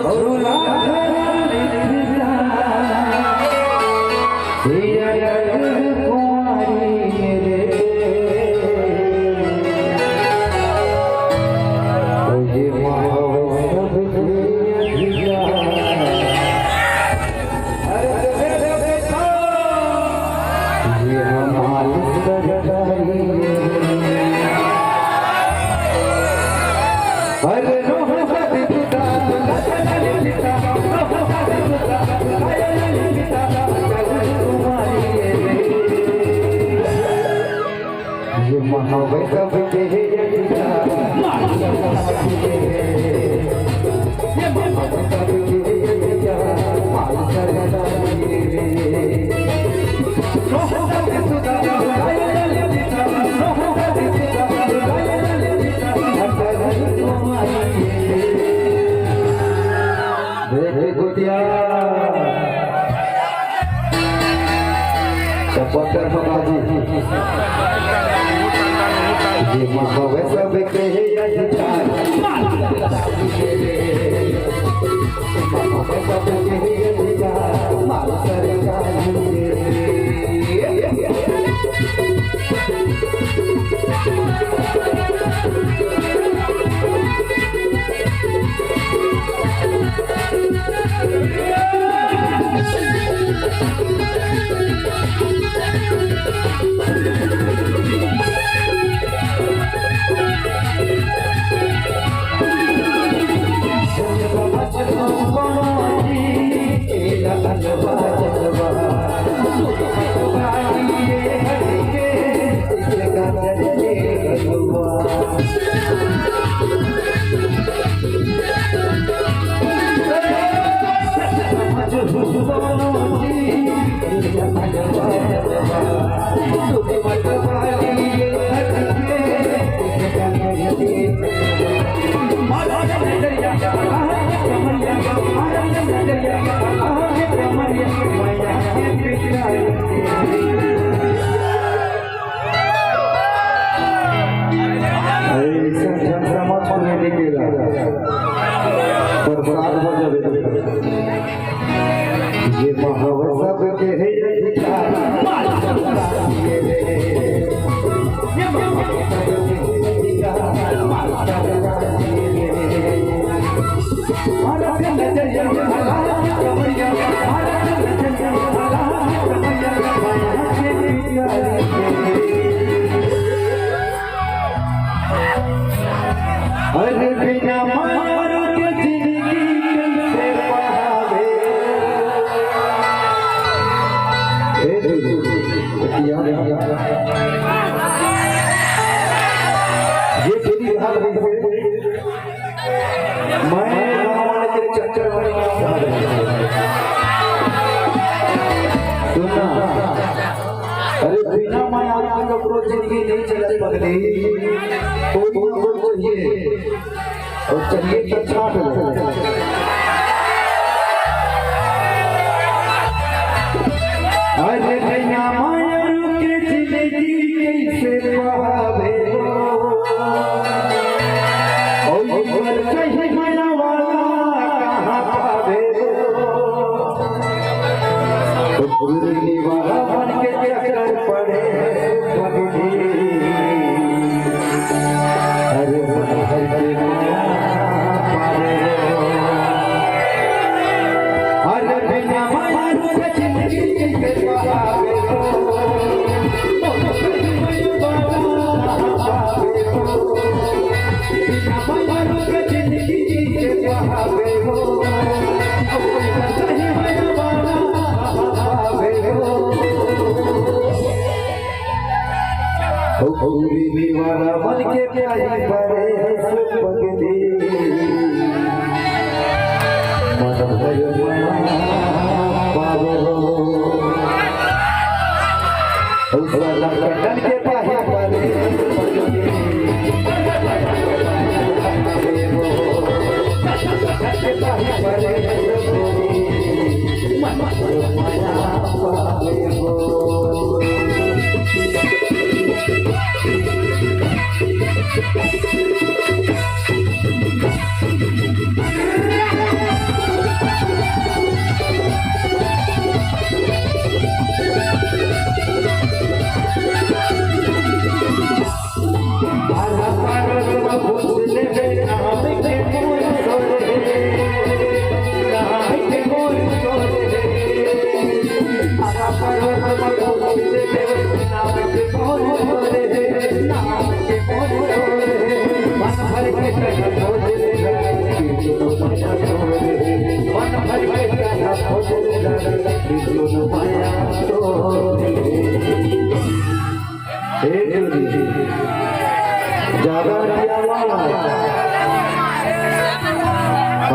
Yeah.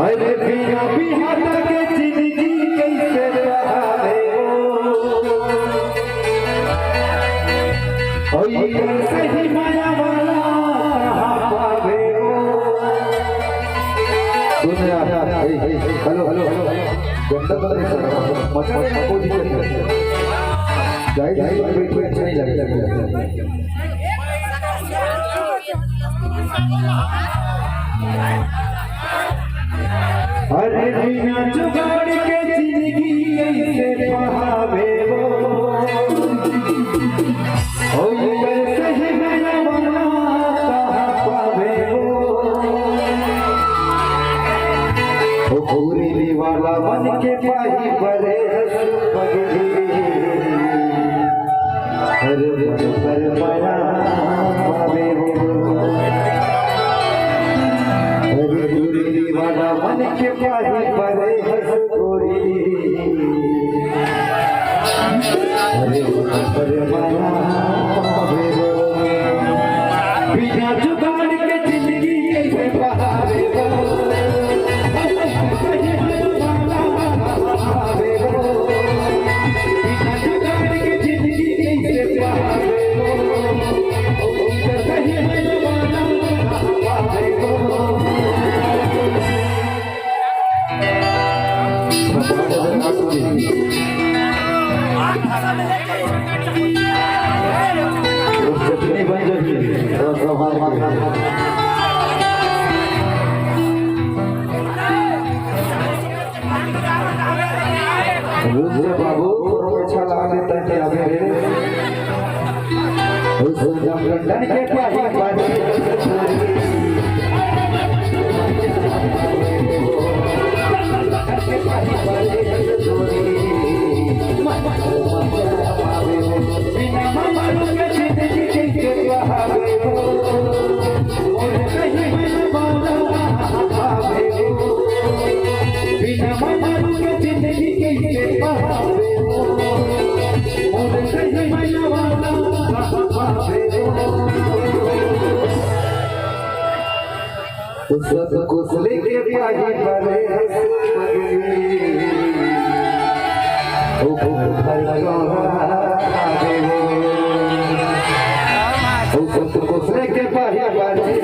अरे बिना बिहार के जिंदगी कैसे रहे हो कैसे ही माया वाला कहाँ पावे हो। सुन यार हेलो हेलो गंदा मत कोई दिक्कत नहीं जाए कोई अच्छा नहीं लगेगा। अरे बिना जुगाड़ के जिंदगी कैसे बहावे हो कैसे ही मेरा मना कहाँ पावे हो पूरी वाला बन के पाही बड़े पगड़ी पर मना पावे हो वाला मन के पाही परे गोरी अरे पर माया पावे हो बिना जुगाड़ के जिंदगी कैसे बहावे हो बिना जुगाड़ के जिंदगी कैसे बहावे हो सही वाला पावे हो। बाबू अच्छा लगा देता है अभी लंदन के कुछ लेके पाही परे कुछ लेके पाही परे